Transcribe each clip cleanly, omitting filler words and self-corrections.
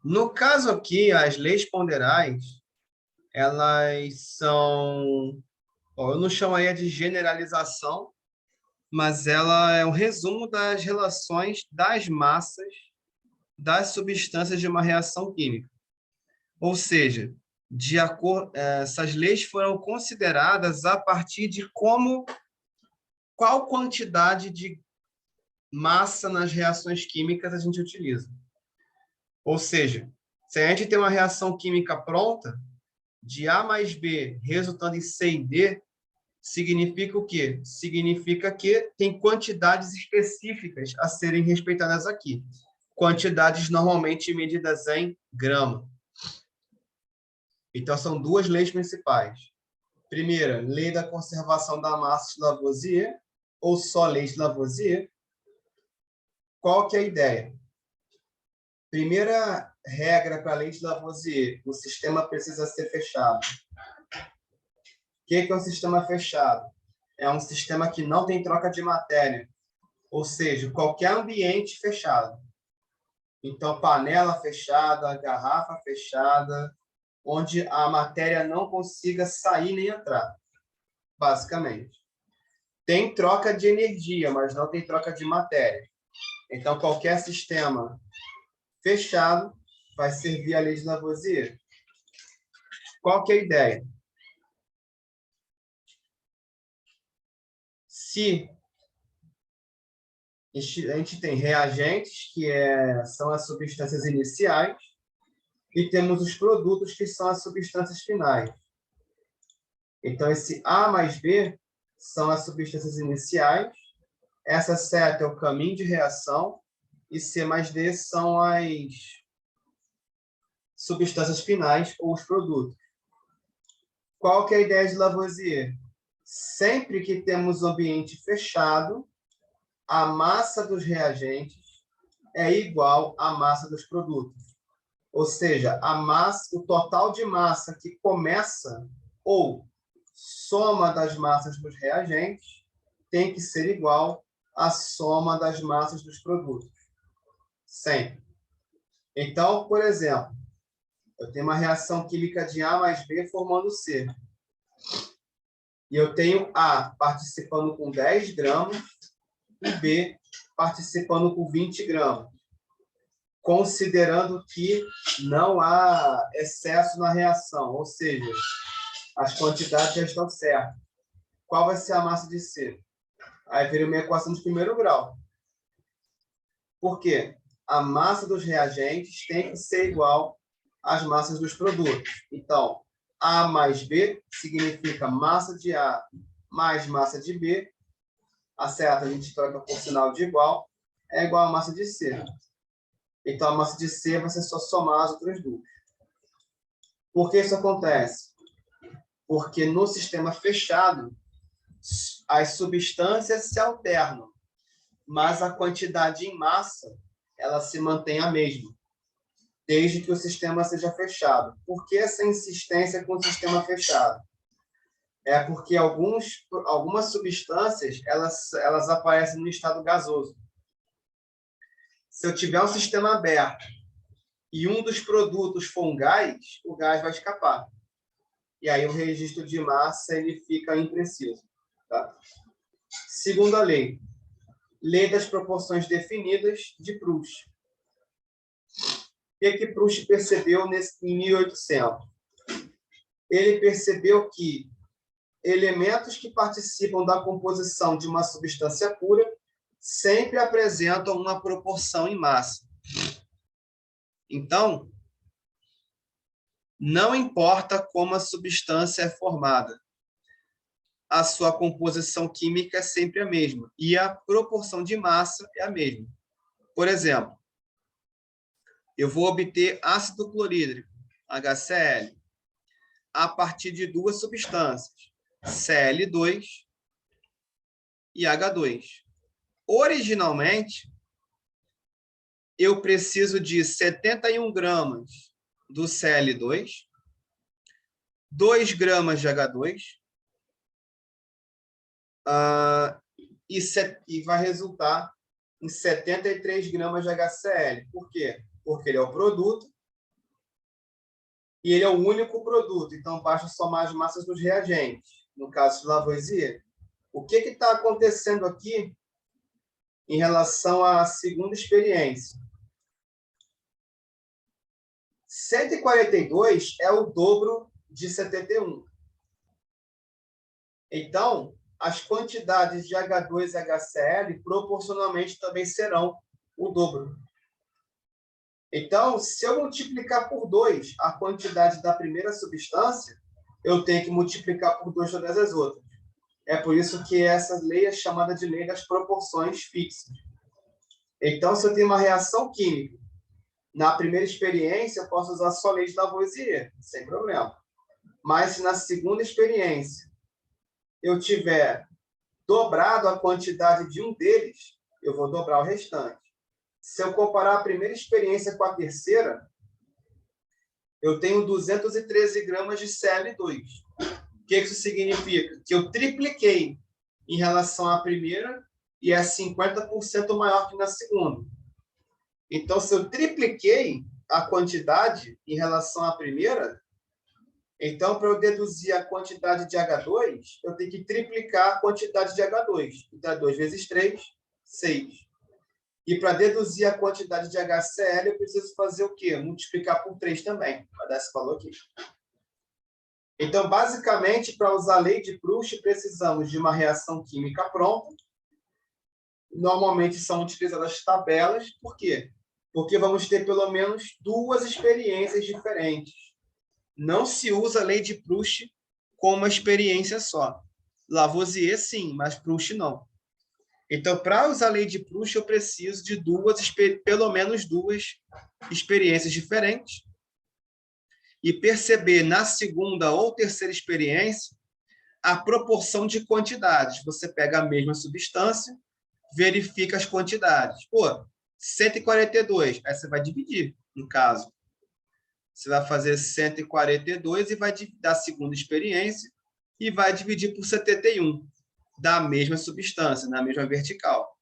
No caso aqui, as leis ponderais, elas são, ó, eu não chamaria de generalização, mas ela é um resumo das relações das massas das substâncias de uma reação química. Ou seja, essas leis foram consideradas a partir de qual quantidade de massa nas reações químicas a gente utiliza. Ou seja, se a gente tem uma reação química pronta, de A mais B resultando em C e D, significa o quê? Significa que tem quantidades específicas a serem respeitadas aqui. Quantidades normalmente medidas em grama. Então, são duas leis principais. Primeira, lei da conservação da massa de Lavoisier, ou só lei de Lavoisier. Qual que é a ideia? Primeira regra para a lei de Lavoisier, o sistema precisa ser fechado. O que é um sistema fechado? É um sistema que não tem troca de matéria, ou seja, qualquer ambiente fechado. Então, panela fechada, garrafa fechada, onde a matéria não consiga sair nem entrar, basicamente. Tem troca de energia, mas não tem troca de matéria. Então, qualquer sistema fechado vai servir a lei de Lavoisier. Qual que é a ideia? Se a gente tem reagentes, que são as substâncias iniciais, e temos os produtos, que são as substâncias finais. Então, esse A mais B são as substâncias iniciais, essa seta é o caminho de reação, e C mais D são as substâncias finais ou os produtos. Qual que é a ideia de Lavoisier? Sempre que temos um ambiente fechado, a massa dos reagentes é igual à massa dos produtos. Ou seja, a massa, o total de massa que começa ou soma das massas dos reagentes tem que ser igual à soma das massas dos produtos. Sempre. Então, por exemplo, eu tenho uma reação química de A mais B formando C. E eu tenho A participando com 10 gramas e B participando com 20 gramas. Considerando que não há excesso na reação, ou seja, as quantidades já estão certas. Qual vai ser a massa de C? Aí vira uma equação de primeiro grau. Por quê? A massa dos reagentes tem que ser igual às massas dos produtos. Então, A mais B significa massa de A mais massa de B. A seta a gente troca por sinal de igual. É igual a massa de C. Então, a massa de C vai ser só somar as outras duas. Por que isso acontece? Porque no sistema fechado, as substâncias se alternam, mas a quantidade em massa ela se mantém a mesma, desde que o sistema seja fechado. Por que essa insistência com o sistema fechado? É porque algumas substâncias elas aparecem no estado gasoso. Se eu tiver um sistema aberto e um dos produtos for um gás, o gás vai escapar. E aí o registro de massa ele fica impreciso. Tá? Segunda lei, lei das proporções definidas de Proust. O que Proust percebeu em 1800? Ele percebeu que elementos que participam da composição de uma substância pura sempre apresentam uma proporção em massa. Então, não importa como a substância é formada, a sua composição química é sempre a mesma e a proporção de massa é a mesma. Por exemplo, eu vou obter ácido clorídrico, HCl, a partir de duas substâncias, Cl2 e H2. Originalmente, eu preciso de 71 gramas do Cl2, 2 gramas de H2, e vai resultar em 73 gramas de HCl. Por quê? Porque ele é o produto e ele é o único produto, então basta somar as massas dos reagentes, no caso de Lavoisier. O que está acontecendo aqui em relação à segunda experiência? 142 é o dobro de 71. Então, as quantidades de H2 e HCl proporcionalmente também serão o dobro. Então, se eu multiplicar por 2 a quantidade da primeira substância, eu tenho que multiplicar por 2 todas as outras. É por isso que essa lei é chamada de lei das proporções fixas. Então, se eu tenho uma reação química, na primeira experiência, eu posso usar só a lei de Lavoisier, sem problema. Mas se na segunda experiência eu tiver dobrado a quantidade de um deles, eu vou dobrar o restante. Se eu comparar a primeira experiência com a terceira, eu tenho 213 gramas de Cl2. O que isso significa? Que eu tripliquei em relação à primeira e é 50% maior que na segunda. Então, se eu tripliquei a quantidade em relação à primeira, então, para eu deduzir a quantidade de H2, eu tenho que triplicar a quantidade de H2. Então, 2 vezes 3, 6. E para deduzir a quantidade de HCl, eu preciso fazer o quê? Multiplicar por 3 também, para dar esse valor aqui. Então, basicamente, para usar a lei de Proust, precisamos de uma reação química pronta. Normalmente são utilizadas tabelas. Por quê? Porque vamos ter pelo menos 2 experiências diferentes. Não se usa a lei de Proust com uma experiência só. Lavoisier, sim, mas Proust não. Então, para usar a lei de Proust, eu preciso de pelo menos 2 experiências diferentes e perceber na segunda ou terceira experiência a proporção de quantidades. Você pega a mesma substância, verifica as quantidades. Pô, 142, aí você vai dividir, no caso. Você vai fazer 142 e vai dar a segunda experiência e vai dividir por 71, da mesma substância, na mesma vertical.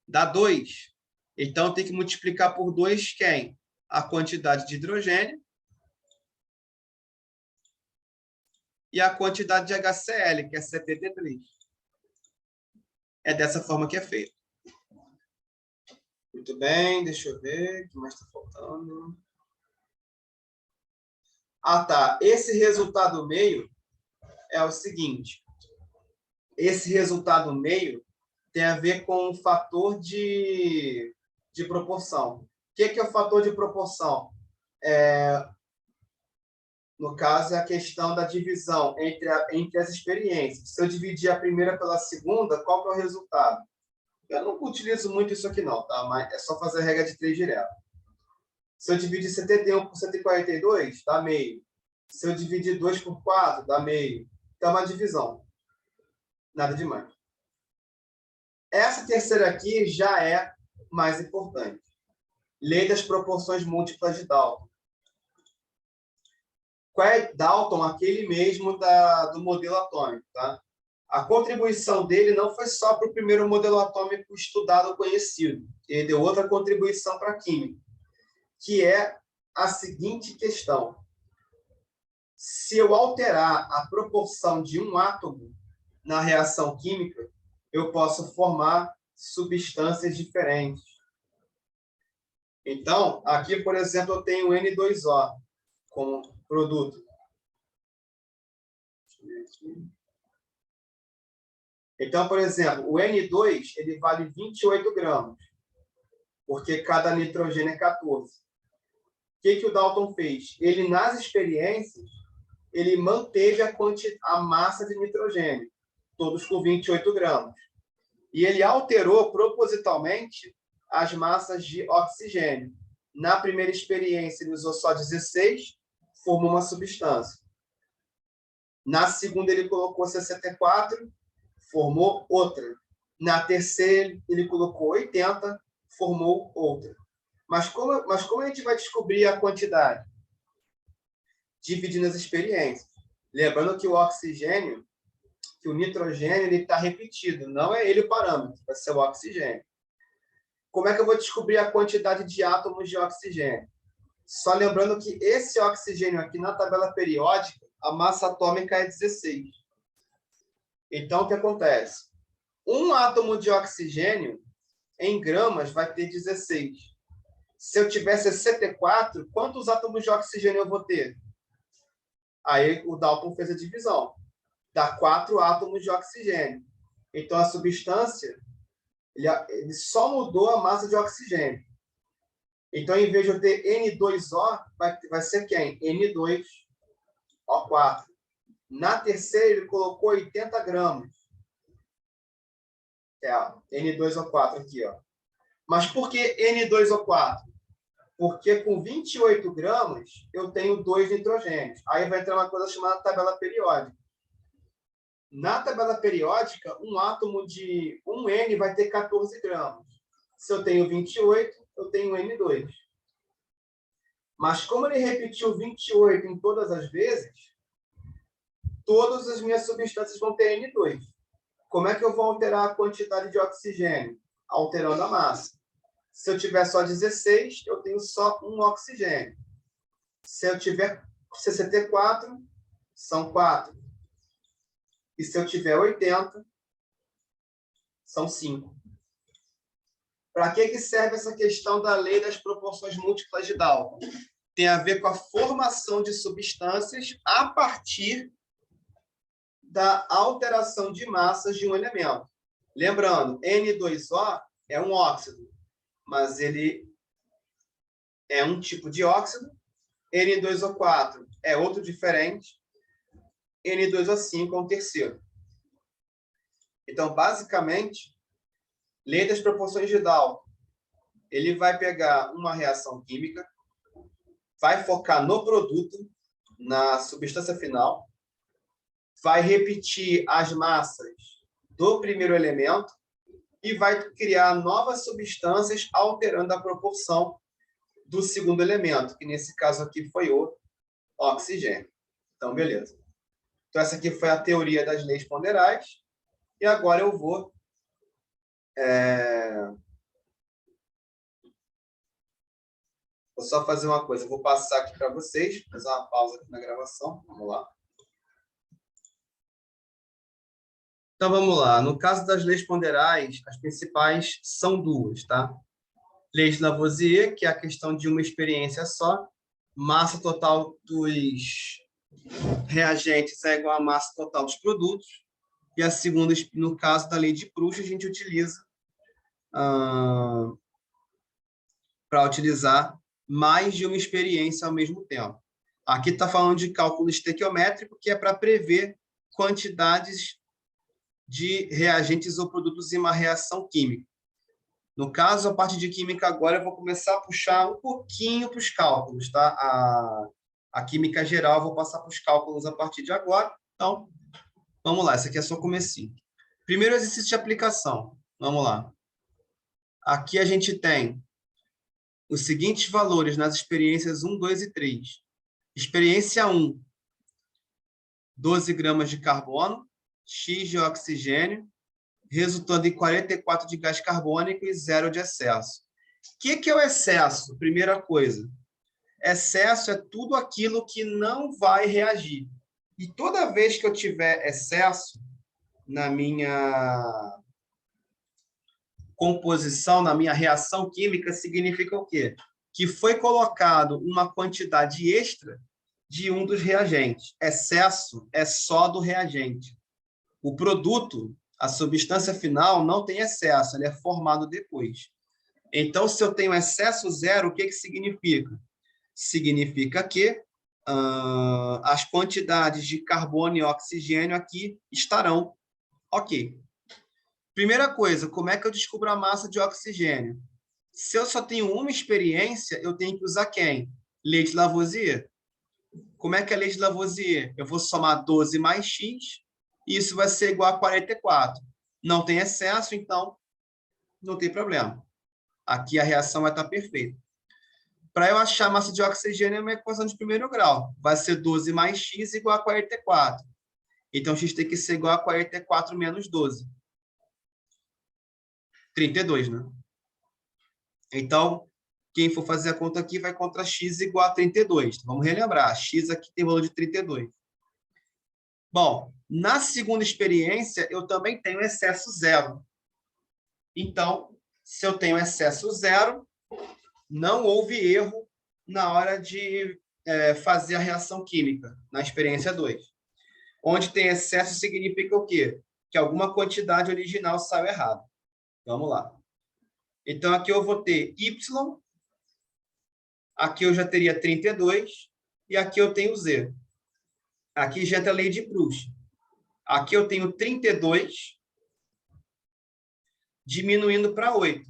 Dá 2. Então, tem que multiplicar por 2 quem? A quantidade de hidrogênio e a quantidade de HCl, que é 73. É dessa forma que é feito. Muito bem, deixa eu ver o que mais está faltando. Ah, tá. Esse resultado meio é o seguinte. Esse resultado meio tem a ver com o fator de proporção. O que é o fator de proporção? No caso, é a questão da divisão entre as experiências. Se eu dividir a primeira pela segunda, qual que é o resultado? Eu não utilizo muito isso aqui não, tá? Mas é só fazer a regra de 3 direto. Se eu dividir 71 por 142, dá meio. Se eu dividir 2 por 4, dá meio. Então, é uma divisão. Nada demais. Essa terceira aqui já é mais importante. Lei das proporções múltiplas de Dalton. Qual é Dalton? Aquele mesmo do modelo atômico, tá? A contribuição dele não foi só para o primeiro modelo atômico estudado conhecido. Ele deu outra contribuição para a química, que é a seguinte questão. Se eu alterar a proporção de um átomo na reação química, eu posso formar substâncias diferentes. Então, aqui, por exemplo, eu tenho N2O como produto. Deixa eu ver aqui. Então, por exemplo, o N2 ele vale 28 gramas, porque cada nitrogênio é 14. O que o Dalton fez? Ele, nas experiências, ele manteve a massa de nitrogênio, todos com 28 gramas. E ele alterou propositalmente as massas de oxigênio. Na primeira experiência, ele usou só 16, formou uma substância. Na segunda, ele colocou 64, formou outra. Na terceira, ele colocou 80, formou outra. Mas como a gente vai descobrir a quantidade? Dividindo as experiências. Lembrando que o oxigênio, que o nitrogênio, ele está repetido. Não é ele o parâmetro, vai ser o oxigênio. Como é que eu vou descobrir a quantidade de átomos de oxigênio? Só lembrando que esse oxigênio aqui na tabela periódica, a massa atômica é 16. Então, o que acontece? Um átomo de oxigênio, em gramas, vai ter 16. Se eu tiver 64, quantos átomos de oxigênio eu vou ter? Aí o Dalton fez a divisão. Dá 4 átomos de oxigênio. Então, a substância, ele só mudou a massa de oxigênio. Então, em vez de eu ter N2O, vai ser quem? N2O4. Na terceira, ele colocou 80 gramas. N2O4 aqui, ó. Mas por que N2O4? Porque com 28 gramas, eu tenho 2 nitrogênios. Aí vai entrar uma coisa chamada tabela periódica. Na tabela periódica, um átomo de 1N vai ter 14 gramas. Se eu tenho 28, eu tenho N2. Mas como ele repetiu 28 em todas as vezes, todas as minhas substâncias vão ter N2. Como é que eu vou alterar a quantidade de oxigênio? Alterando a massa. Se eu tiver só 16, eu tenho só um oxigênio. Se eu tiver 64, são 4. E se eu tiver 80, são 5. Para que serve essa questão da lei das proporções múltiplas de Dalton? Tem a ver com a formação de substâncias a partir da alteração de massas de um elemento. Lembrando, N2O é um óxido, mas ele é um tipo de óxido. N2O4 é outro diferente. N2O5 é um terceiro. Então, basicamente, lei das proporções de Dalton, ele vai pegar uma reação química, vai focar no produto, na substância final, vai repetir as massas do primeiro elemento e vai criar novas substâncias alterando a proporção do segundo elemento, que nesse caso aqui foi o oxigênio. Então, beleza. Então, essa aqui foi a teoria das leis ponderais. E agora eu vou vou só fazer uma coisa. Eu vou passar aqui para vocês, fazer uma pausa aqui na gravação. Vamos lá. Então, vamos lá. No caso das leis ponderais, as principais são duas, tá? Lei de Lavoisier, que é a questão de uma experiência só. Massa total dos reagentes é igual à massa total dos produtos. E a segunda, no caso da lei de Proust, a gente utiliza para utilizar mais de uma experiência ao mesmo tempo. Aqui está falando de cálculo estequiométrico, que é para prever quantidades de reagentes ou produtos em uma reação química. No caso, a parte de química agora, eu vou começar a puxar um pouquinho para os cálculos, tá? A química geral, eu vou passar para os cálculos a partir de agora. Então, vamos lá, esse aqui é só o comecinho. Primeiro exercício de aplicação. Vamos lá. Aqui a gente tem os seguintes valores nas experiências 1, 2 e 3. Experiência 1, 12 gramas de carbono, X de oxigênio, resultando em 44 de gás carbônico e 0 de excesso. O que é o excesso? Primeira coisa, excesso é tudo aquilo que não vai reagir. E toda vez que eu tiver excesso na minha composição, na minha reação química, significa o quê? Que foi colocado uma quantidade extra de um dos reagentes. Excesso é só do reagente. O produto, a substância final, não tem excesso, ele é formado depois. Então, se eu tenho excesso zero, o que significa? Significa que as quantidades de carbono e oxigênio aqui estarão ok. Primeira coisa, como é que eu descubro a massa de oxigênio? Se eu só tenho uma experiência, eu tenho que usar quem? Lei de Lavoisier. Como é que é a lei de Lavoisier? Eu vou somar 12 mais x, e isso vai ser igual a 44. Não tem excesso, então não tem problema. Aqui a reação vai estar perfeita. Para eu achar a massa de oxigênio, é uma equação de primeiro grau. Vai ser 12 mais x igual a 44. Então, x tem que ser igual a 44 menos 12. 32, né? Então, Quem for fazer a conta aqui vai encontrar x igual a 32. Vamos relembrar, x aqui tem valor de 32. Bom, na segunda experiência, eu também tenho excesso zero. Então, se eu tenho excesso zero, não houve erro na hora de fazer a reação química, na experiência 2. Onde tem excesso significa o quê? Que alguma quantidade original saiu errada. Vamos lá. Então, aqui eu vou ter Y, aqui eu já teria 32, e aqui eu tenho Z. Aqui já entra a lei de Proust. Aqui eu tenho 32, diminuindo para 8.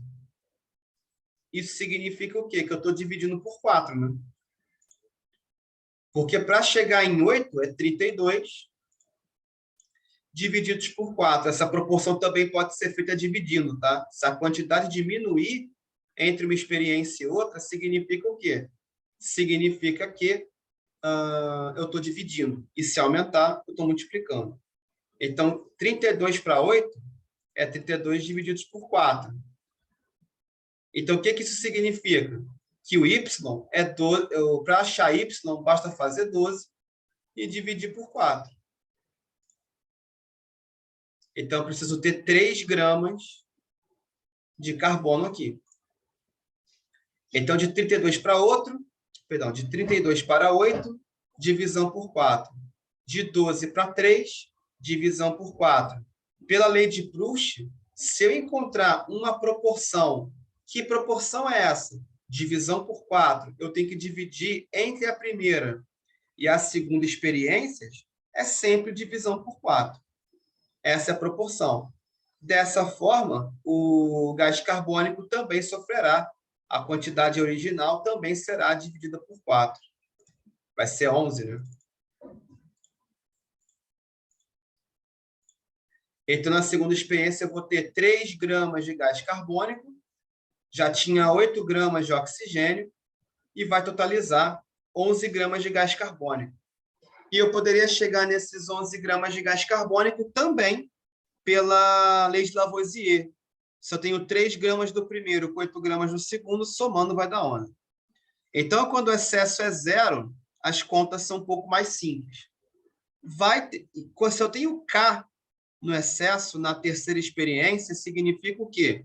Isso significa o quê? Que eu estou dividindo por 4, né? Porque para chegar em 8 é 32 divididos por 4. Essa proporção também pode ser feita dividindo, tá? Se a quantidade diminuir entre uma experiência e outra, significa o quê? Significa que eu estou dividindo. E se aumentar, eu estou multiplicando. Então, 32 para 8 é 32 divididos por 4. Então, o que isso significa? Que o y é 12, para achar y, basta fazer 12 e dividir por 4. Então, eu preciso ter 3 gramas de carbono aqui. Então, de 32 para 8, divisão por 4. De 12 para 3, divisão por 4. Pela lei de Proust, se eu encontrar uma proporção, que proporção é essa? Divisão por 4. Eu tenho que dividir entre a primeira e a segunda experiências, é sempre divisão por 4. Essa é a proporção. Dessa forma, o gás carbônico também sofrerá. A quantidade original também será dividida por 4. Vai ser 11, né? Então, na segunda experiência, eu vou ter 3 gramas de gás carbônico, já tinha 8 gramas de oxigênio, e vai totalizar 11 gramas de gás carbônico. E eu poderia chegar nesses 11 gramas de gás carbônico também pela lei de Lavoisier. Se eu tenho 3 gramas do primeiro com 8 gramas do segundo, somando vai dar 11. Então, quando o excesso é zero, as contas são um pouco mais simples. Se eu tenho K no excesso, na terceira experiência, significa o quê?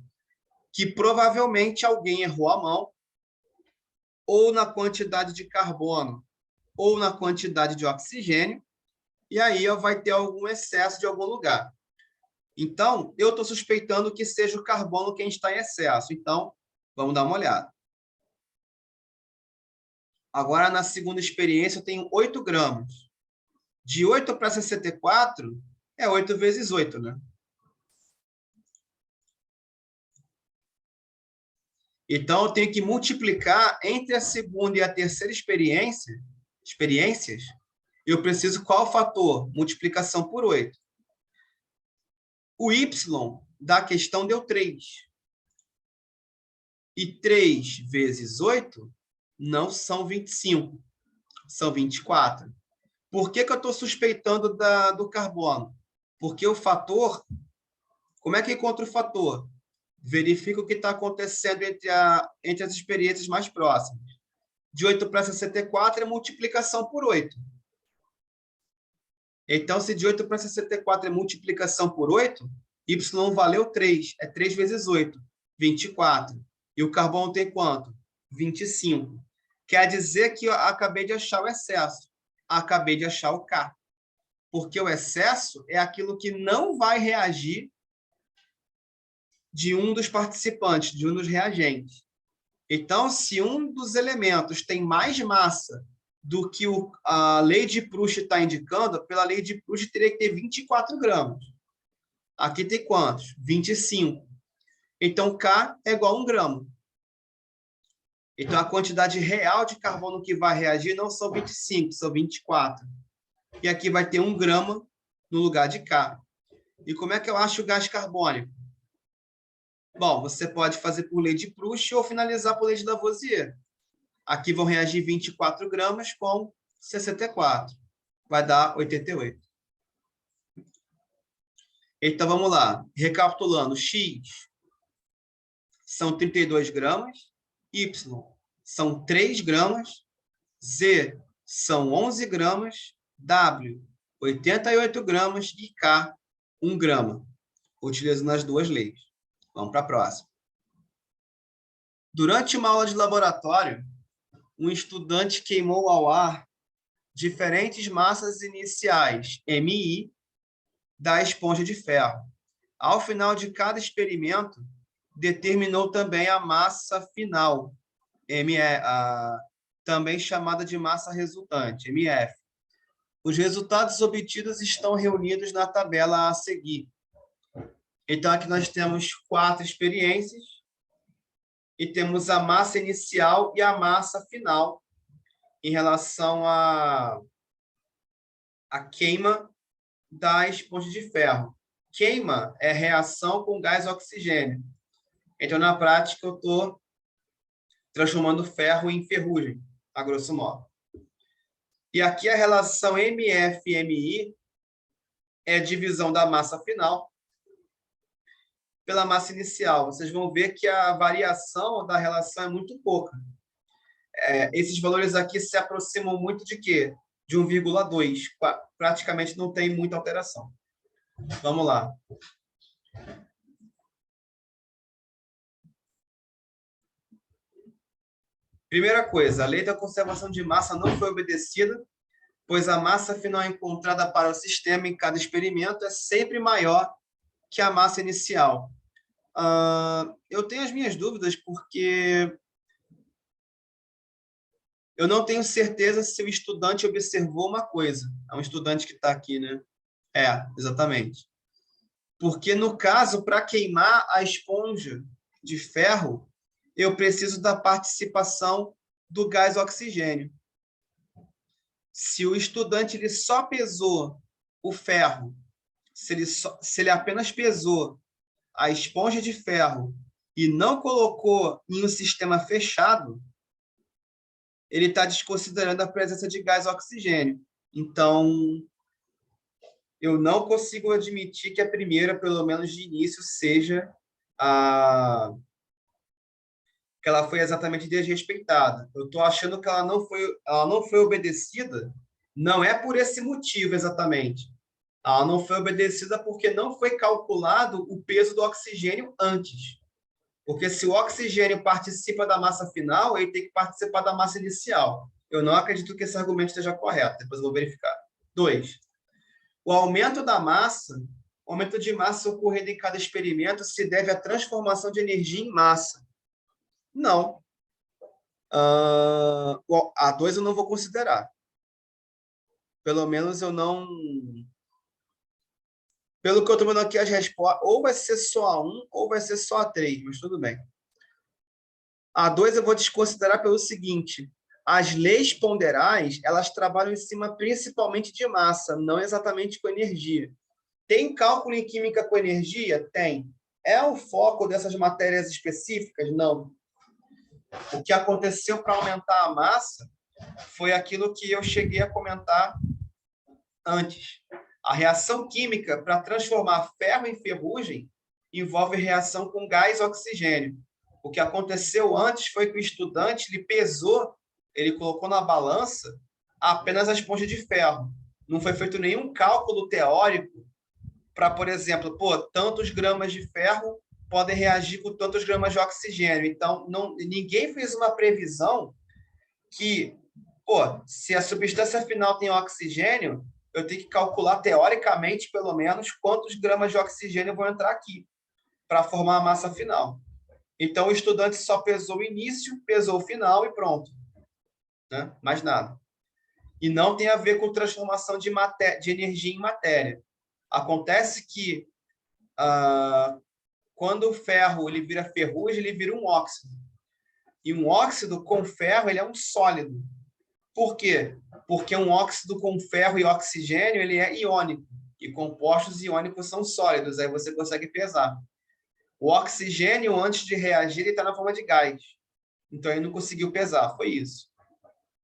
Que provavelmente alguém errou a mão, ou na quantidade de carbono, ou na quantidade de oxigênio, e aí vai ter algum excesso de algum lugar. Então, eu estou suspeitando que seja o carbono quem está em excesso. Então, vamos dar uma olhada. Agora, na segunda experiência, eu tenho 8 gramas. De 8 para 64, é 8 vezes 8, né? Então, eu tenho que multiplicar entre a segunda e a terceira experiências, eu preciso qual fator? Multiplicação por 8. O y da questão deu 3. E 3 vezes 8 não são 25, são 24. Por que eu estou suspeitando do carbono? Porque o fator... Como é que encontra o fator? Verifica o que está acontecendo entre as experiências mais próximas. De 8 para 64 é multiplicação por 8. Então, se de 8 para 64 é multiplicação por 8, y valeu 3. É 3 vezes 8, 24. E o carbono tem quanto? 25. Quer dizer que eu acabei de achar o excesso. Acabei de achar o K. Porque o excesso é aquilo que não vai reagir de um dos participantes, de um dos reagentes. Então, se um dos elementos tem mais massa do que a lei de Proust está indicando, pela lei de Proust teria que ter 24 gramas. Aqui tem quantos? 25. Então, K é igual a 1 grama. Então, a quantidade real de carbono que vai reagir não são 25, são 24. E aqui vai ter 1 grama no lugar de K. E como é que eu acho o gás carbônico? Bom, você pode fazer por lei de Proust ou finalizar por lei de Lavoisier. Aqui vão reagir 24 gramas com 64. Vai dar 88. Então, vamos lá. Recapitulando, X são 32 gramas, Y são 3 gramas, Z são 11 gramas, W 88 gramas e K 1 grama, utilizando as duas leis. Vamos para a próxima. Durante uma aula de laboratório, um estudante queimou ao ar diferentes massas iniciais, MI, da esponja de ferro. Ao final de cada experimento, determinou também a massa final, também chamada de massa resultante, MF. Os resultados obtidos estão reunidos na tabela a seguir. Então, aqui nós temos 4 experiências e temos a massa inicial e a massa final em relação à queima da esponja de ferro. Queima é reação com gás oxigênio. Então, na prática, eu estou transformando ferro em ferrugem, a grosso modo. E aqui a relação MF-MI é a divisão da massa final pela massa inicial. Vocês vão ver que a variação da relação é muito pouca. Esses valores aqui se aproximam muito de quê? De 1,2. Praticamente não tem muita alteração. Vamos lá. Primeira coisa, a lei da conservação de massa não foi obedecida, pois a massa final encontrada para o sistema em cada experimento é sempre maior que a massa inicial. Eu tenho as minhas dúvidas porque eu não tenho certeza se o estudante observou uma coisa. É um estudante que está aqui, né? Exatamente. Porque, no caso, para queimar a esponja de ferro, eu preciso da participação do gás oxigênio. Se o estudante ele só pesou o ferro, se ele apenas pesou a esponja de ferro e não colocou em um sistema fechado, ele está desconsiderando a presença de gás oxigênio. Então, eu não consigo admitir que a primeira, pelo menos de início, seja que ela foi exatamente desrespeitada. Eu estou achando que ela não foi obedecida, não é por esse motivo exatamente. Ela não foi obedecida porque não foi calculado o peso do oxigênio antes. Porque se o oxigênio participa da massa final, ele tem que participar da massa inicial. Eu não acredito que esse argumento esteja correto. Depois eu vou verificar. 2. O aumento da massa, o aumento de massa ocorrendo em cada experimento se deve à transformação de energia em massa. Não. A 2 eu não vou considerar. Pelo menos eu não... Pelo que eu estou vendo aqui, as respostas, ou vai ser só a 1, ou vai ser só a 3, mas tudo bem. A 2 eu vou desconsiderar pelo seguinte: as leis ponderais, elas trabalham em cima principalmente de massa, não exatamente com energia. Tem cálculo em química com energia? Tem. É o foco dessas matérias específicas? Não. O que aconteceu para aumentar a massa foi aquilo que eu cheguei a comentar antes. A reação química para transformar ferro em ferrugem envolve reação com gás oxigênio. O que aconteceu antes foi que o estudante ele pesou, ele colocou na balança apenas a esponja de ferro. Não foi feito nenhum cálculo teórico para, por exemplo, tantos gramas de ferro podem reagir com tantos gramas de oxigênio. Então, ninguém fez uma previsão que, se a substância final tem oxigênio, eu tenho que calcular, teoricamente, pelo menos, quantos gramas de oxigênio vão entrar aqui para formar a massa final. Então, o estudante só pesou o início, pesou o final e pronto. Né? Mais nada. E não tem a ver com transformação de energia em matéria. Acontece que, quando o ferro ele vira ferrugem, ele vira um óxido. E um óxido com ferro ele é um sólido. Por quê? Porque um óxido com ferro e oxigênio ele é iônico. E compostos iônicos são sólidos. Aí você consegue pesar. O oxigênio, antes de reagir, ele está na forma de gás. Então, ele não conseguiu pesar. Foi isso.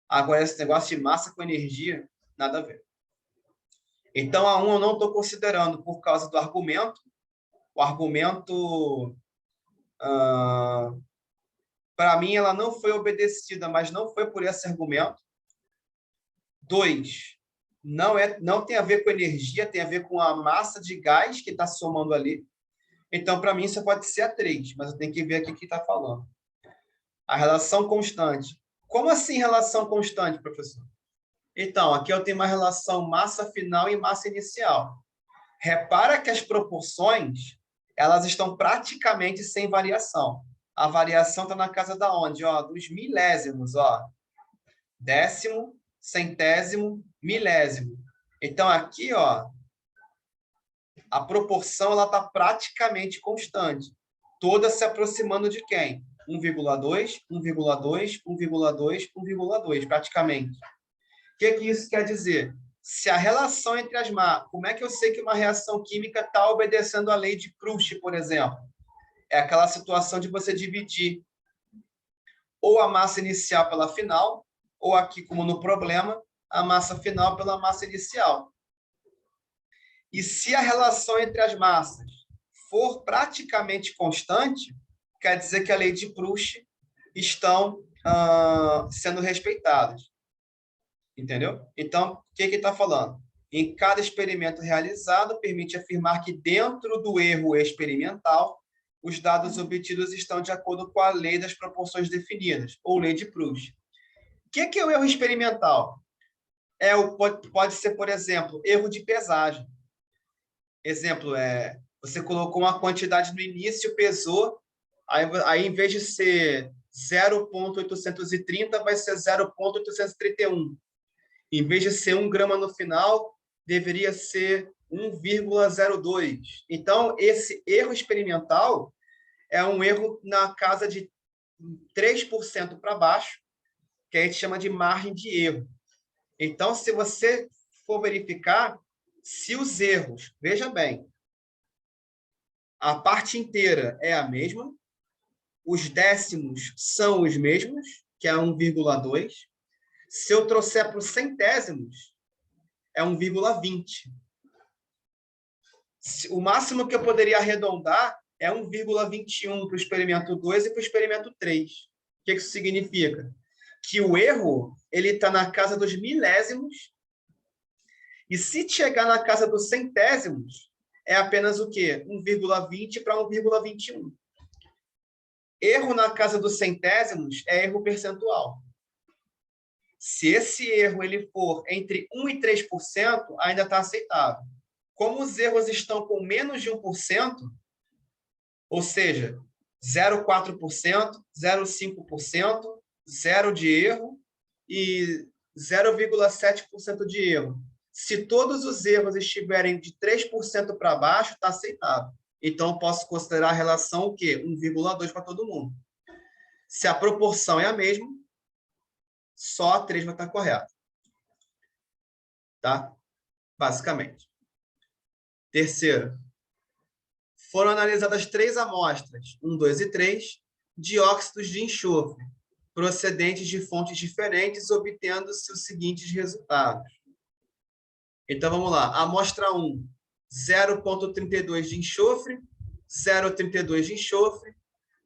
Agora, esse negócio de massa com energia, nada a ver. Então, a 1 eu não estou considerando por causa do argumento. O argumento Para mim, ela não foi obedecida, mas não foi por esse argumento. 2, não tem a ver com energia, tem a ver com a massa de gás que está somando ali. Então, para mim, isso pode ser a 3, mas eu tenho que ver aqui o que está falando. A relação constante. Como assim relação constante, professor? Então, aqui eu tenho uma relação massa final e massa inicial. Repara que as proporções, elas estão praticamente sem variação. A variação está na casa da onde? Ó, dos milésimos, ó. Décimo, centésimo, milésimo. Então, aqui, ó, a proporção ela está praticamente constante. Toda se aproximando de quem? 1,2, 1,2, 1,2, 1,2, praticamente. O que isso quer dizer? Se a relação entre as massas... Como é que eu sei que uma reação química está obedecendo à lei de Proust, por exemplo? É aquela situação de você dividir ou a massa inicial pela final, ou aqui, como no problema, a massa final pela massa inicial. E se a relação entre as massas for praticamente constante, quer dizer que a lei de Proust estão sendo respeitadas. Entendeu? Então, o que está falando? Em cada experimento realizado, permite afirmar que dentro do erro experimental, os dados obtidos estão de acordo com a lei das proporções definidas, ou lei de Proust. O que é o erro experimental? Pode ser, por exemplo, erro de pesagem. Exemplo, você colocou uma quantidade no início, pesou, aí em vez de ser 0,830, vai ser 0,831. Em vez de ser 1 grama no final, deveria ser 1,02. Então, esse erro experimental é um erro na casa de 3% para baixo, que a gente chama de margem de erro. Então, se você for verificar, se os erros, veja bem, a parte inteira é a mesma, os décimos são os mesmos, que é 1,2. Se eu trouxer para os centésimos, é 1,20. O máximo que eu poderia arredondar é 1,21 para o experimento 2 e para o experimento 3. O que isso significa? Que o erro está na casa dos milésimos, e se chegar na casa dos centésimos, é apenas o quê? 1,20 para 1,21. Erro na casa dos centésimos é erro percentual. Se esse erro for entre 1% e 3%, ainda está aceitável. Como os erros estão com menos de 1%, ou seja, 0,4%, 0,5%, 0 de erro e 0,7% de erro. Se todos os erros estiverem de 3% para baixo, está aceitável. Então, eu posso considerar a relação o quê? 1,2 para todo mundo. Se a proporção é a mesma, só a 3 vai estar correta. Tá? Basicamente. Terceiro, foram analisadas 3 amostras, 1, 2 e 3, de óxidos de enxofre, procedentes de fontes diferentes, obtendo-se os seguintes resultados. Então, vamos lá. Amostra 1, 0,32 de enxofre, 0,32 de enxofre,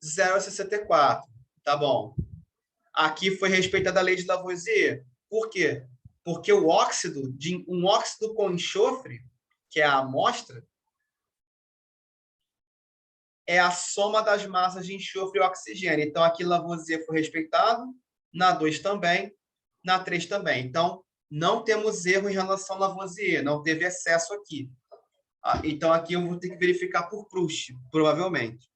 0,64. Tá bom. Aqui foi respeitada a lei de Lavoisier. Por quê? Porque um óxido com enxofre, que é a amostra, é a soma das massas de enxofre e oxigênio. Então, aqui Lavoisier foi respeitado, na 2 também, na 3 também. Então, não temos erro em relação a Lavoisier, não teve excesso aqui. Então, aqui eu vou ter que verificar por Proust, provavelmente.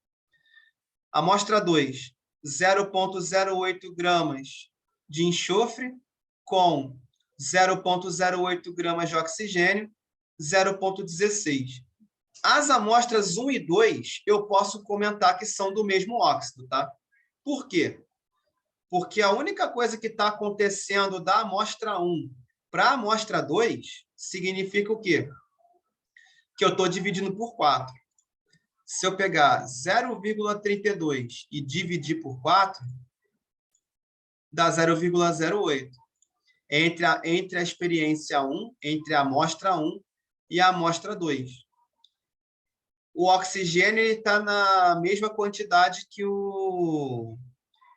Amostra 2, 0,08 gramas de enxofre com 0,08 gramas de oxigênio, 0,16. As amostras 1 e 2, eu posso comentar que são do mesmo óxido, tá? Por quê? Porque a única coisa que está acontecendo da amostra 1 para a amostra 2 significa o quê? Que eu estou dividindo por 4. Se eu pegar 0,32 e dividir por 4, dá 0,08. Entre a experiência 1, entre a amostra 1 e a amostra 2. O oxigênio está na mesma quantidade que o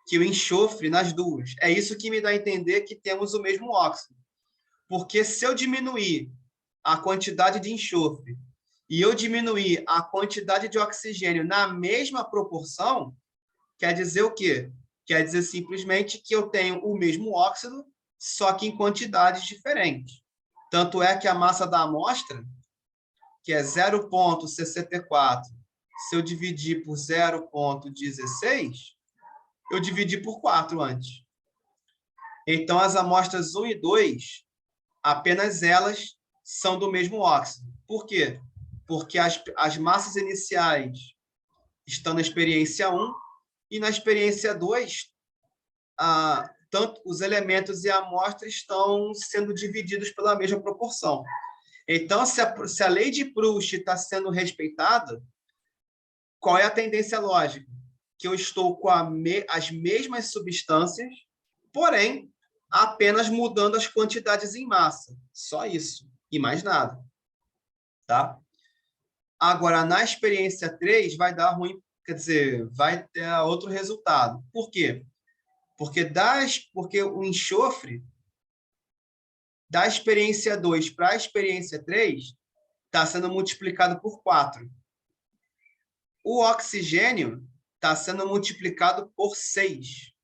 que o enxofre nas duas. É isso que me dá a entender que temos o mesmo óxido. Porque se eu diminuir a quantidade de enxofre e eu diminuir a quantidade de oxigênio na mesma proporção, quer dizer o quê? Quer dizer simplesmente que eu tenho o mesmo óxido, só que em quantidades diferentes. Tanto é que a massa da amostra, que é 0,64, se eu dividir por 0,16, eu dividi por 4 antes. Então, as amostras 1 e 2, apenas elas são do mesmo óxido. Por quê? Porque as massas iniciais estão na experiência 1 e na experiência 2, tanto os elementos e a amostra estão sendo divididos pela mesma proporção. Então, se a lei de Proust está sendo respeitada, qual é a tendência lógica? Que eu estou com as mesmas substâncias, porém, apenas mudando as quantidades em massa. Só isso. E mais nada. Tá? Agora, na experiência 3, vai dar ruim, quer dizer, vai ter outro resultado. Por quê? Porque o enxofre, da experiência 2 para a experiência 3, está sendo multiplicado por 4. O oxigênio está sendo multiplicado por 6.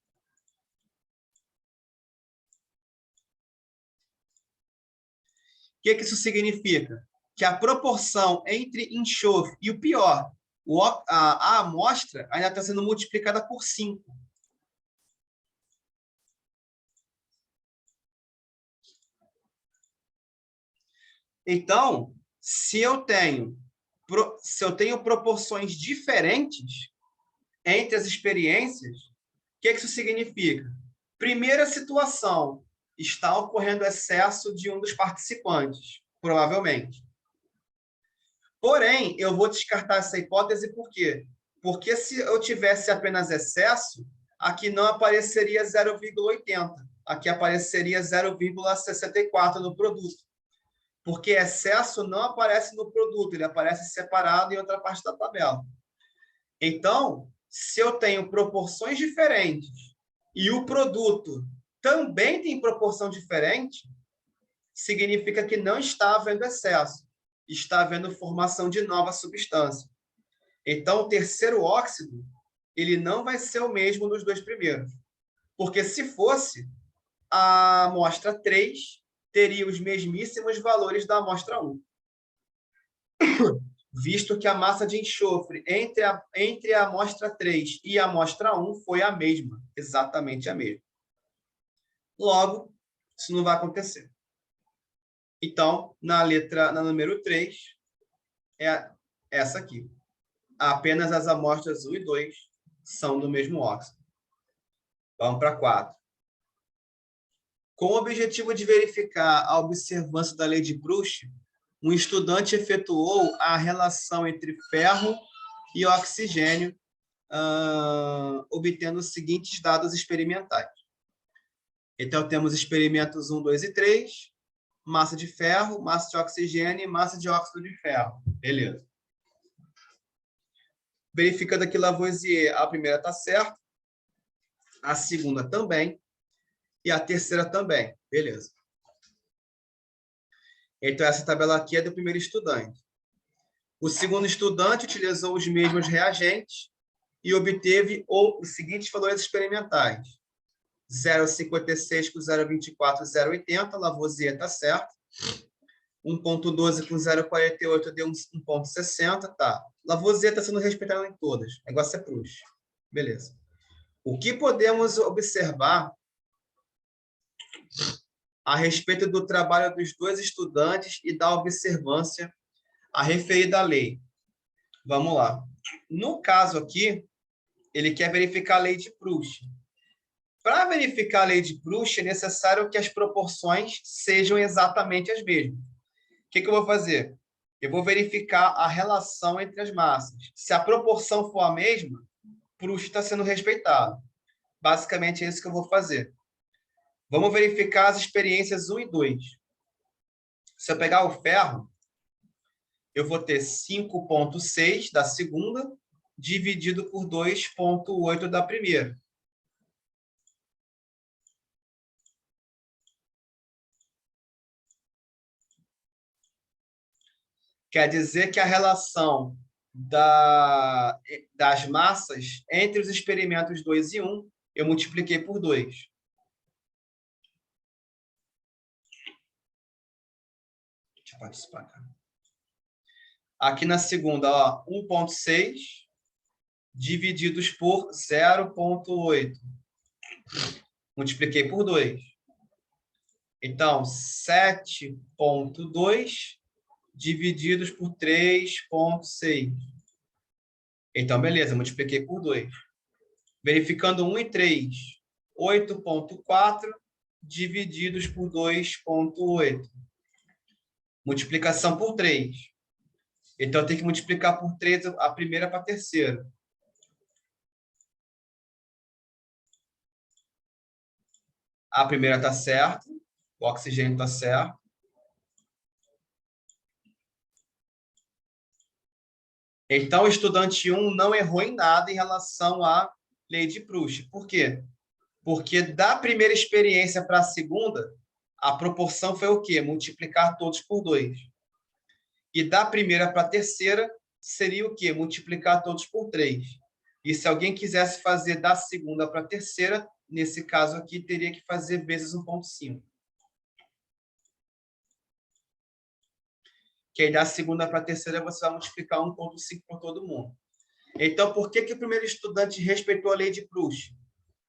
O que isso significa? Que a proporção entre enxofre e o pior, a amostra ainda está sendo multiplicada por 5. Então, se eu tenho proporções diferentes entre as experiências, o que isso significa? Primeira situação, está ocorrendo excesso de um dos participantes, provavelmente. Porém, eu vou descartar essa hipótese por quê? Porque se eu tivesse apenas excesso, aqui não apareceria 0,80, aqui apareceria 0,64 no produto. Porque excesso não aparece no produto, ele aparece separado em outra parte da tabela. Então, se eu tenho proporções diferentes e o produto também tem proporção diferente, significa que não está havendo excesso, está havendo formação de nova substância. Então, o terceiro óxido, ele não vai ser o mesmo dos dois primeiros. Porque se fosse, a amostra 3 teria os mesmíssimos valores da amostra 1. Visto que a massa de enxofre entre a amostra 3 e a amostra 1 foi a mesma, exatamente a mesma. Logo, isso não vai acontecer. Então, na número 3, é essa aqui. Apenas as amostras 1 e 2 são do mesmo óxido. Vamos para 4. Com o objetivo de verificar a observância da lei de Proust, um estudante efetuou a relação entre ferro e oxigênio, obtendo os seguintes dados experimentais. Então, temos experimentos 1, 2 e 3, massa de ferro, massa de oxigênio e massa de óxido de ferro. Beleza. Verificando aqui Lavoisier, a primeira está certa, a segunda também, e a terceira também. Beleza. Então, essa tabela aqui é do primeiro estudante. O segundo estudante utilizou os mesmos reagentes e obteve os seguintes valores experimentais. 0,56 com 0,24, 0,80, Lavoisier está certo. 1,12 com 0,48 deu 1,60, tá. Lavoisier está sendo respeitado em todas. O negócio é Proust. Beleza. O que podemos observar a respeito do trabalho dos dois estudantes e da observância a referida à lei? Vamos lá. No caso aqui, ele quer verificar a lei de Proust. Para verificar a lei de Proust, é necessário que as proporções sejam exatamente as mesmas. O que eu vou fazer? Eu vou verificar a relação entre as massas. Se a proporção for a mesma, Proust está sendo respeitado. Basicamente, é isso que eu vou fazer. Vamos verificar as experiências 1 e 2. Se eu pegar o ferro, eu vou ter 5,6 da segunda, dividido por 2,8 da primeira. Quer dizer que a relação das massas entre os experimentos 2 e 1, eu multipliquei por 2. Deixa eu participar, cara. Aqui na segunda, ó, 1,6 divididos por 0,8. Multipliquei por 2. Então, 7,2 divididos por 3,6. Então, beleza, multipliquei por 2. Verificando 1 e 3, 8,4 divididos por 2,8. Multiplicação por 3. Então, eu tenho que multiplicar por 3 a primeira para a terceira. A primeira está certa, o oxigênio está certo. Então, o estudante 1 não errou em nada em relação à lei de Proust. Por quê? Porque da primeira experiência para a segunda, a proporção foi o quê? Multiplicar todos por 2. E da primeira para a terceira, seria o quê? Multiplicar todos por 3. E se alguém quisesse fazer da segunda para a terceira, nesse caso aqui, teria que fazer vezes 1,5. Que aí da segunda para a terceira, você vai multiplicar 1,5 por todo mundo. Então, por que o primeiro estudante respeitou a lei de Proust?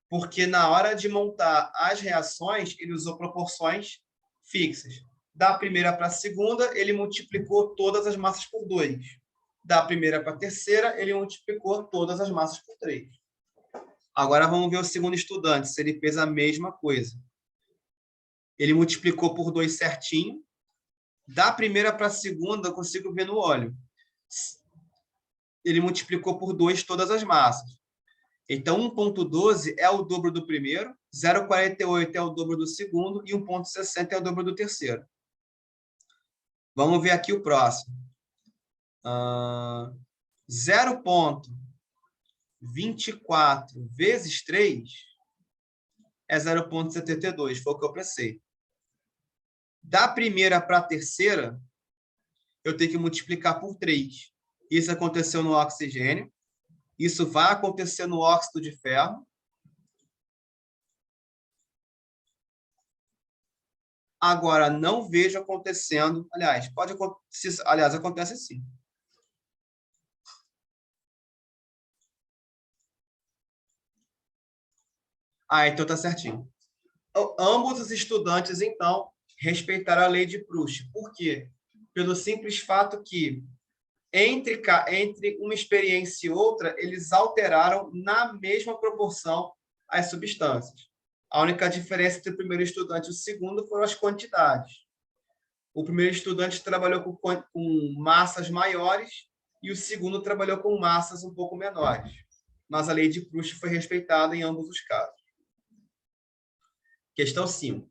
Porque na hora de montar as reações, ele usou proporções fixas. Da primeira para a segunda, ele multiplicou todas as massas por 2. Da primeira para a terceira, ele multiplicou todas as massas por 3. Agora vamos ver o segundo estudante, se ele fez a mesma coisa. Ele multiplicou por 2 certinho. Da primeira para a segunda, eu consigo ver no óleo. Ele multiplicou por 2 todas as massas. Então, 1,12 é o dobro do primeiro, 0,48 é o dobro do segundo e 1,60 é o dobro do terceiro. Vamos ver aqui o próximo. 0,24 vezes 3 é 0,72, foi o que eu pensei. Da primeira para a terceira, eu tenho que multiplicar por 3. Isso aconteceu no oxigênio. Isso vai acontecer no óxido de ferro. Agora, não vejo acontecendo. Aliás, pode acontecer. Aliás, acontece sim. Então tá certinho. Ambos os estudantes, então, respeitaram a lei de Proust. Por quê? Pelo simples fato que, entre uma experiência e outra, eles alteraram na mesma proporção as substâncias. A única diferença entre o primeiro estudante e o segundo foram as quantidades. O primeiro estudante trabalhou com massas maiores e o segundo trabalhou com massas um pouco menores. Mas a lei de Proust foi respeitada em ambos os casos. Questão 5.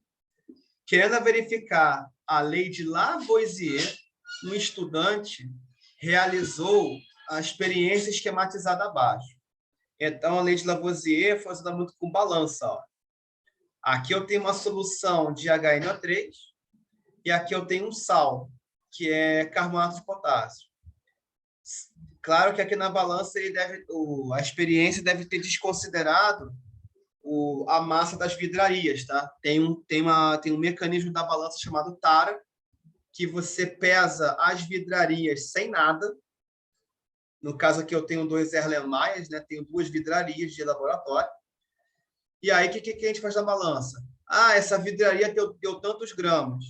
Querendo verificar a lei de Lavoisier, um estudante realizou a experiência esquematizada abaixo. Então, a lei de Lavoisier foi usada muito com balança. Ó. Aqui eu tenho uma solução de HNO3 e aqui eu tenho um sal, que é carbonato de potássio. Claro que aqui na balança a experiência deve ter desconsiderado a massa das vidrarias, tá? Tem um mecanismo da balança chamado tara, que você pesa as vidrarias sem nada. No caso aqui eu tenho 2 Erlenmeyers, né? Tenho 2 vidrarias de laboratório. E aí, o que a gente faz na balança? Essa vidraria deu tantos gramas.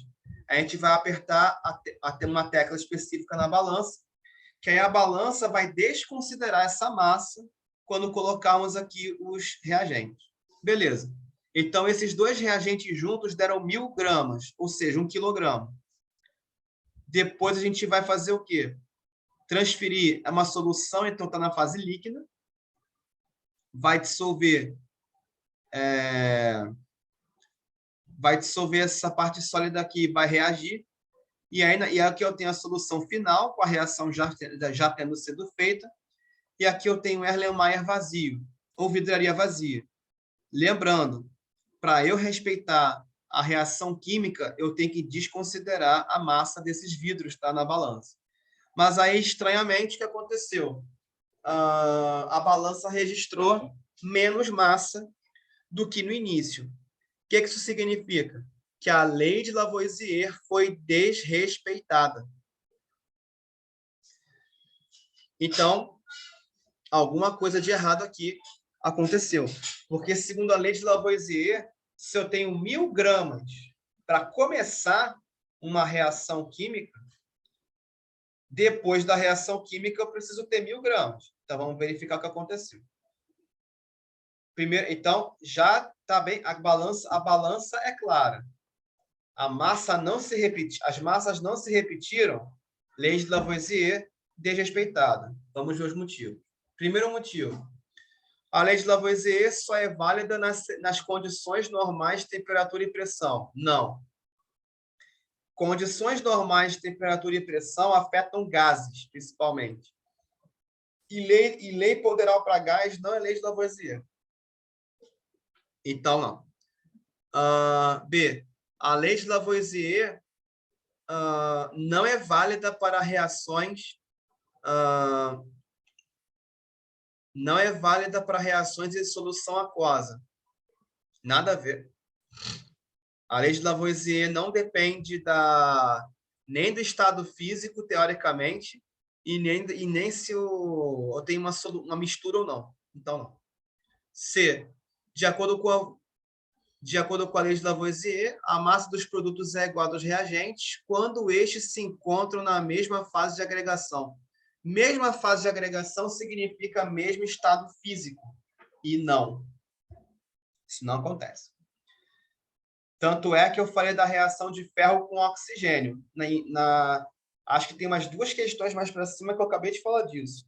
A gente vai apertar até uma tecla específica na balança, que aí a balança vai desconsiderar essa massa quando colocarmos aqui os reagentes. Beleza. Então, esses 2 reagentes juntos deram 1.000 gramas, ou seja, 1 quilograma. Depois a gente vai fazer o quê? Transferir uma solução, então está na fase líquida, vai dissolver essa parte sólida aqui, vai reagir, e aqui eu tenho a solução final, com a reação já tendo sido feita, e aqui eu tenho Erlenmeyer vazio, ou vidraria vazia. Lembrando, para eu respeitar a reação química, eu tenho que desconsiderar a massa desses vidros, tá, na balança. Mas aí, estranhamente, o que aconteceu? A balança registrou menos massa do que no início. O que isso significa? Que a lei de Lavoisier foi desrespeitada. Então, alguma coisa de errado aqui aconteceu. Porque, segundo a lei de Lavoisier, se eu tenho 1.000 gramas para começar uma reação química, depois da reação química eu preciso ter 1.000 gramas. Então, vamos verificar o que aconteceu. Primeiro, então, já está bem, a balança é clara. A massa não se repete, as massas não se repetiram, lei de Lavoisier desrespeitada. Vamos ver os motivos. Primeiro motivo, a lei de Lavoisier só é válida nas condições normais de temperatura e pressão. Não. Condições normais de temperatura e pressão afetam gases, principalmente. E lei ponderal para gás não é lei de Lavoisier. Então, não. B. A lei de Lavoisier não é válida para reações não é válida para reações em solução aquosa. Nada a ver. A lei de Lavoisier não depende nem do estado físico, teoricamente, e nem se eu tenho uma mistura ou não. Então, não. C. De acordo com a lei de Lavoisier, a massa dos produtos é igual aos reagentes quando estes se encontram na mesma fase de agregação. Mesma fase de agregação significa mesmo estado físico. E não. Isso não acontece. Tanto é que eu falei da reação de ferro com oxigênio. Acho que tem umas 2 questões mais para cima que eu acabei de falar disso.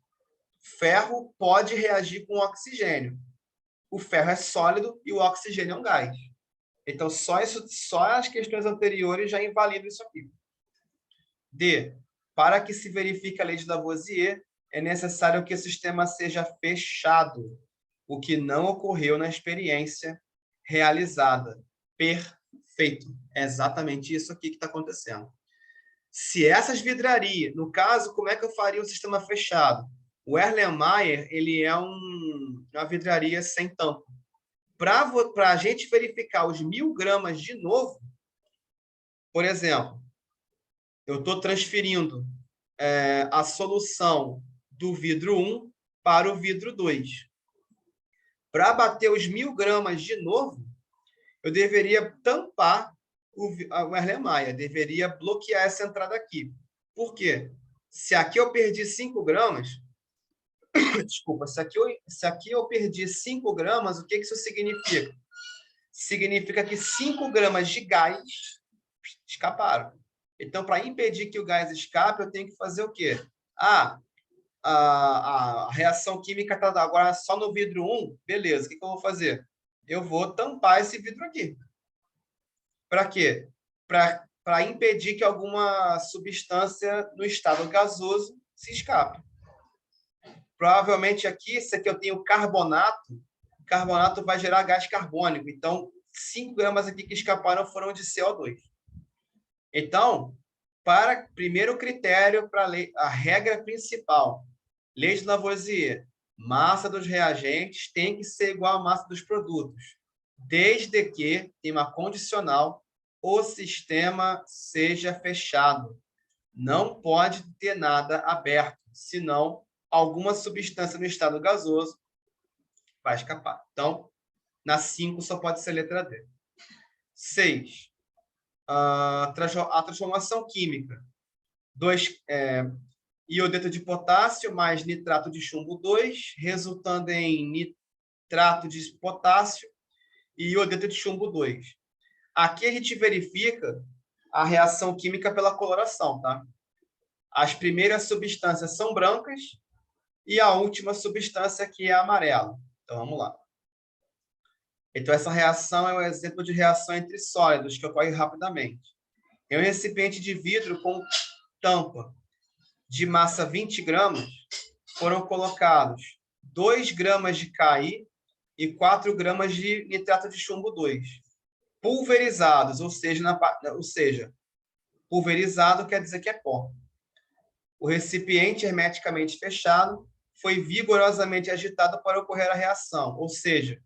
Ferro pode reagir com oxigênio. O ferro é sólido e o oxigênio é um gás. Então, só as questões anteriores já invalidam isso aqui. D. Para que se verifique a lei de Lavoisier, é necessário que o sistema seja fechado, o que não ocorreu na experiência realizada. Perfeito. É exatamente isso aqui que está acontecendo. Se essas vidrarias, no caso, como é que eu faria um sistema fechado? O Erlenmeyer, ele é uma vidraria sem tampa. Para a gente verificar os 1.000 gramas de novo, por exemplo, eu estou transferindo a solução do vidro 1 para o vidro 2. Para bater os 1.000 gramas de novo, eu deveria tampar o Erlenmeyer, deveria bloquear essa entrada aqui. Por quê? Se aqui eu perdi 5 gramas, desculpa, se aqui eu perdi 5 gramas, o que isso significa? Significa que 5 gramas de gás escaparam. Então, para impedir que o gás escape, eu tenho que fazer o quê? A reação química está agora só no vidro 1, beleza, o que eu vou fazer? Eu vou tampar esse vidro aqui. Para quê? Para impedir que alguma substância no estado gasoso se escape. Provavelmente aqui, se aqui eu tenho carbonato, o carbonato vai gerar gás carbônico. Então, 5 gramas aqui que escaparam foram de CO2. Então, primeiro critério para a regra principal, lei de Lavoisier, massa dos reagentes tem que ser igual à massa dos produtos, desde que, tem uma condicional, o sistema seja fechado. Não pode ter nada aberto, senão alguma substância no estado gasoso vai escapar. Então, na 5 só pode ser a letra D. 6. A transformação química. Iodeto de potássio mais nitrato de chumbo 2, resultando em nitrato de potássio e iodeto de chumbo 2. Aqui a gente verifica a reação química pela coloração, tá? As primeiras substâncias são brancas e a última substância aqui é amarela. Então, vamos lá. Então, essa reação é um exemplo de reação entre sólidos, que ocorre rapidamente. Em um recipiente de vidro com tampa de massa 20 gramas, foram colocados 2 gramas de KI e 4 gramas de nitrato de chumbo 2, pulverizados, ou seja, pulverizado quer dizer que é pó. O recipiente hermeticamente fechado foi vigorosamente agitado para ocorrer a reação, ou seja,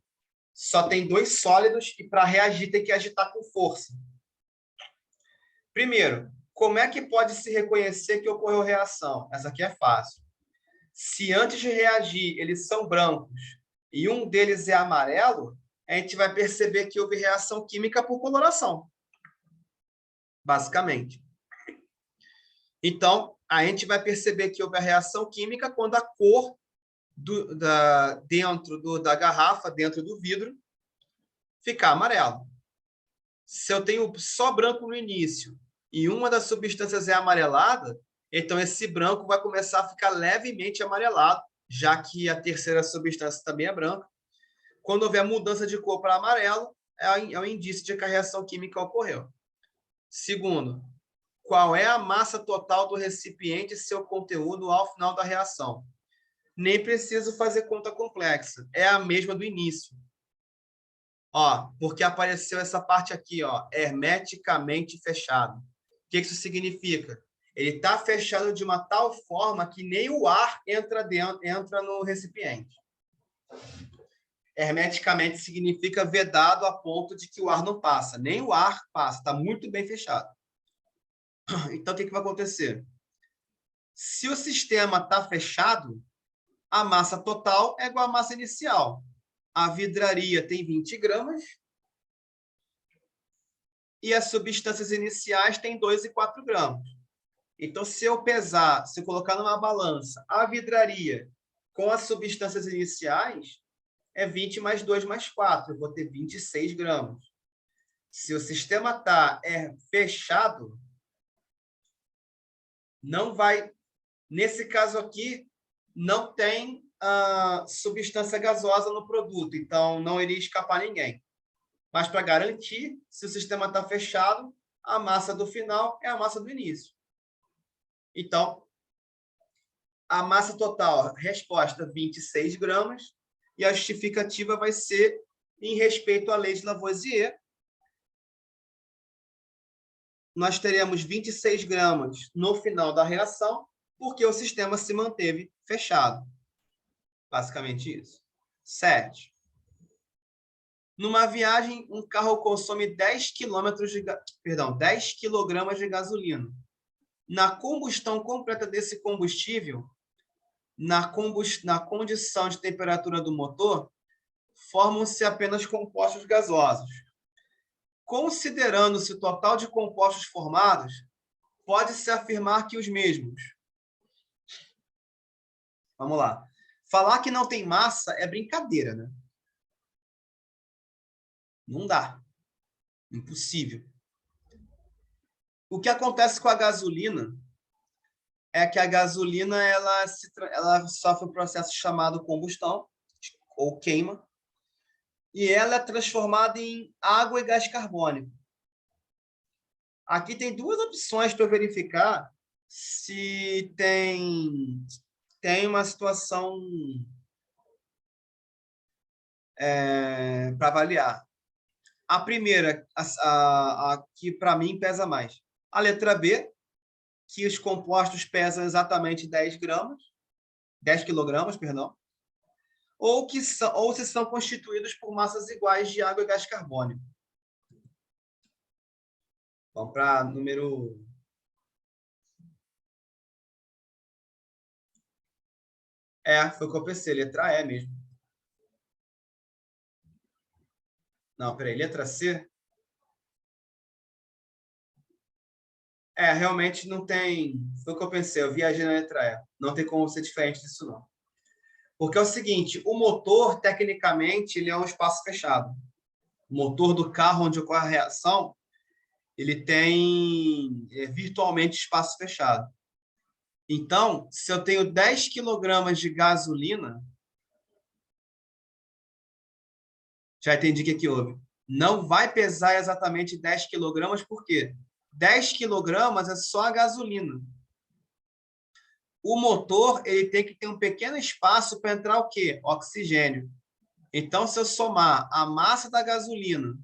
só tem dois sólidos e para reagir tem que agitar com força. Primeiro, como é que pode se reconhecer que ocorreu reação? Essa aqui é fácil. Se antes de reagir eles são brancos e um deles é amarelo, a gente vai perceber que houve reação química por coloração, basicamente. Então, a gente vai perceber que houve a reação química quando a cor dentro da garrafa, dentro do vidro, ficar amarelo. Se eu tenho só branco no início e uma das substâncias é amarelada, então esse branco vai começar a ficar levemente amarelado, já que a terceira substância também é branca. Quando houver mudança de cor para amarelo, é um indício de que a reação química ocorreu. Segundo, qual é a massa total do recipiente e seu conteúdo ao final da reação? Nem preciso fazer conta complexa, é a mesma do início. Ó, porque apareceu essa parte aqui, ó, hermeticamente fechado. O que isso significa? Ele está fechado de uma tal forma que nem o ar entra no recipiente. Hermeticamente significa vedado a ponto de que o ar não passa. Nem o ar passa, está muito bem fechado. Então, o que vai acontecer? Se o sistema está fechado, a massa total é igual à massa inicial. A vidraria tem 20 gramas e as substâncias iniciais têm 2 e 4 gramas. Então, se eu colocar numa balança a vidraria com as substâncias iniciais, é 20 mais 2 mais 4. Eu vou ter 26 gramas. Se o sistema está fechado, não vai... Nesse caso aqui, não tem substância gasosa no produto, então não iria escapar ninguém. Mas para garantir, se o sistema está fechado, a massa do final é a massa do início. Então, a massa total, resposta 26 gramas, e a justificativa vai ser em respeito à lei de Lavoisier. Nós teremos 26 gramas no final da reação, porque o sistema se manteve fechado. Basicamente isso. 7. Numa viagem, um carro consome 10 kg de gasolina. Na combustão completa desse combustível, na condição de temperatura do motor, formam-se apenas compostos gasosos. Considerando-se o total de compostos formados, pode-se afirmar que os mesmos... Vamos lá. Falar que não tem massa é brincadeira, né? Não dá. Impossível. O que acontece com a gasolina é que a gasolina ela sofre um processo chamado combustão, ou queima, e ela é transformada em água e gás carbônico. Aqui tem duas opções para verificar se tem uma situação para avaliar. A primeira, a que para mim pesa mais. A letra B, que os compostos pesam exatamente 10 quilogramas, perdão, ou se são constituídos por massas iguais de água e gás carbônico. Vamos para número... foi o que eu pensei, letra E mesmo. Não, peraí, letra C? Realmente não tem... Foi o que eu pensei, eu viajei na letra E. Não tem como ser diferente disso, não. Porque é o seguinte, o motor, tecnicamente, ele é um espaço fechado. O motor do carro onde ocorre a reação, ele tem virtualmente espaço fechado. Então, se eu tenho 10 quilogramas de gasolina, já entendi o que houve. Não vai pesar exatamente 10 quilogramas, por quê? 10 quilogramas é só a gasolina. O motor ele tem que ter um pequeno espaço para entrar o quê? Oxigênio. Então, se eu somar a massa da gasolina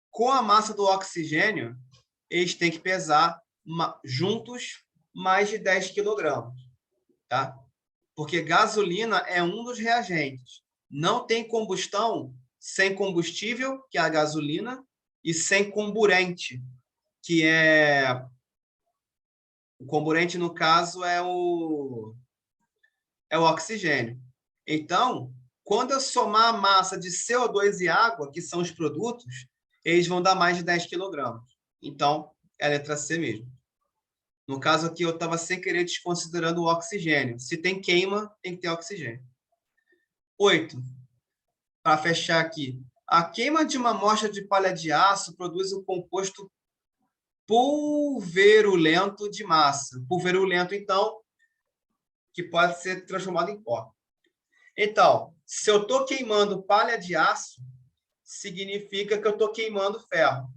com a massa do oxigênio, eles têm que pesar juntos mais de 10 quilogramas, tá? Porque gasolina é um dos reagentes. Não tem combustão sem combustível, que é a gasolina, e sem comburente, que é... O comburente, no caso, é o oxigênio. Então, quando eu somar a massa de CO2 e água, que são os produtos, eles vão dar mais de 10 quilogramas. Então, é a letra C mesmo. No caso aqui, eu estava sem querer desconsiderando o oxigênio. Se tem queima, tem que ter oxigênio. 8. Para fechar aqui. A queima de uma amostra de palha de aço produz o composto pulverulento de massa. Pulverulento, então, que pode ser transformado em pó. Então, se eu estou queimando palha de aço, significa que eu estou queimando ferro.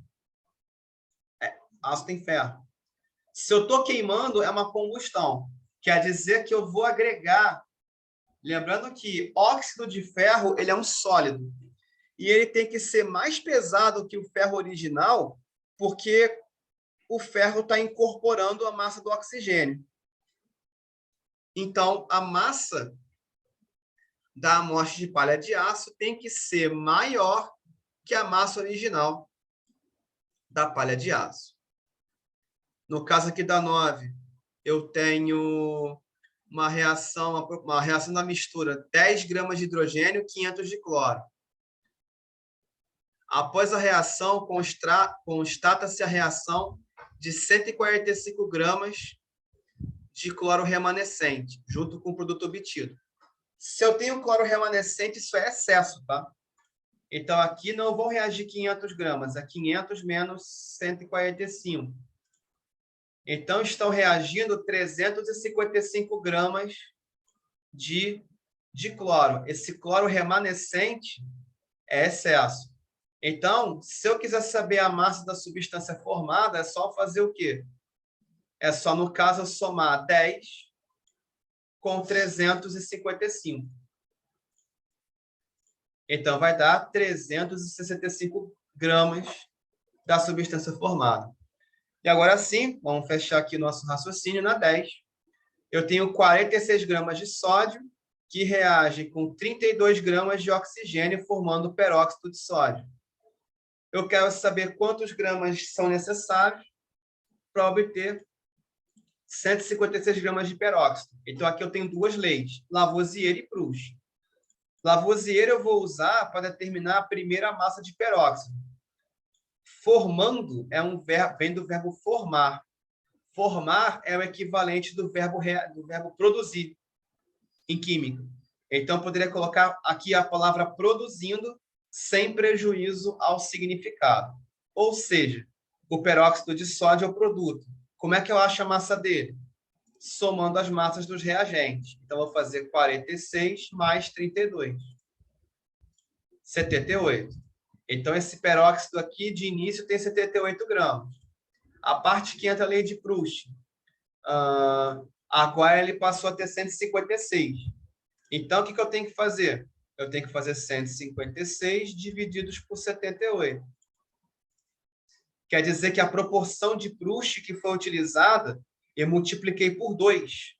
Aço tem ferro. Se eu estou queimando, é uma combustão. Quer dizer que eu vou agregar... Lembrando que óxido de ferro ele é um sólido. E ele tem que ser mais pesado que o ferro original, porque o ferro está incorporando a massa do oxigênio. Então, a massa da amostra de palha de aço tem que ser maior que a massa original da palha de aço. No caso aqui da 9, eu tenho uma reação da mistura, 10 gramas de hidrogênio, 500 de cloro. Após a reação, constata-se a reação de 145 gramas de cloro remanescente, junto com o produto obtido. Se eu tenho cloro remanescente, isso é excesso, tá? Então, aqui não vão reagir 500 gramas, é 500 menos 145. Então, estão reagindo 355 gramas de cloro. Esse cloro remanescente é excesso. Então, se eu quiser saber a massa da substância formada, é só fazer o quê? É só, no caso, eu somar 10 com 355. Então, vai dar 365 gramas da substância formada. E agora sim, vamos fechar aqui nosso raciocínio na 10. Eu tenho 46 gramas de sódio, que reage com 32 gramas de oxigênio, formando peróxido de sódio. Eu quero saber quantos gramas são necessários para obter 156 gramas de peróxido. Então, aqui eu tenho duas leis, Lavoisier e Proust. Lavoisier eu vou usar para determinar a primeira massa de peróxido. Formando é um verbo, vem do verbo formar. Formar é o equivalente do verbo produzir em química. Então, eu poderia colocar aqui a palavra produzindo sem prejuízo ao significado. Ou seja, o peróxido de sódio é o produto. Como é que eu acho a massa dele? Somando as massas dos reagentes. Então, eu vou fazer 46 mais 32. 78. Então, esse peróxido aqui, de início, tem 78 gramas. A parte que entra a lei de Proust. Agora, ele passou a ter 156. Então, o que eu tenho que fazer? Eu tenho que fazer 156 divididos por 78. Quer dizer que a proporção de Proust que foi utilizada, eu multipliquei por 2.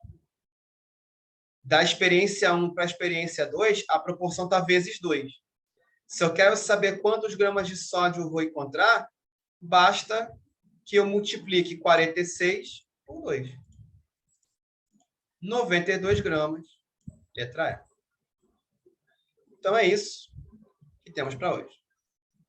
Da experiência 1 para a experiência 2, a proporção está vezes 2. Se eu quero saber quantos gramas de sódio eu vou encontrar, basta que eu multiplique 46 por 2. 92 gramas, letra E. Então, é isso que temos para hoje.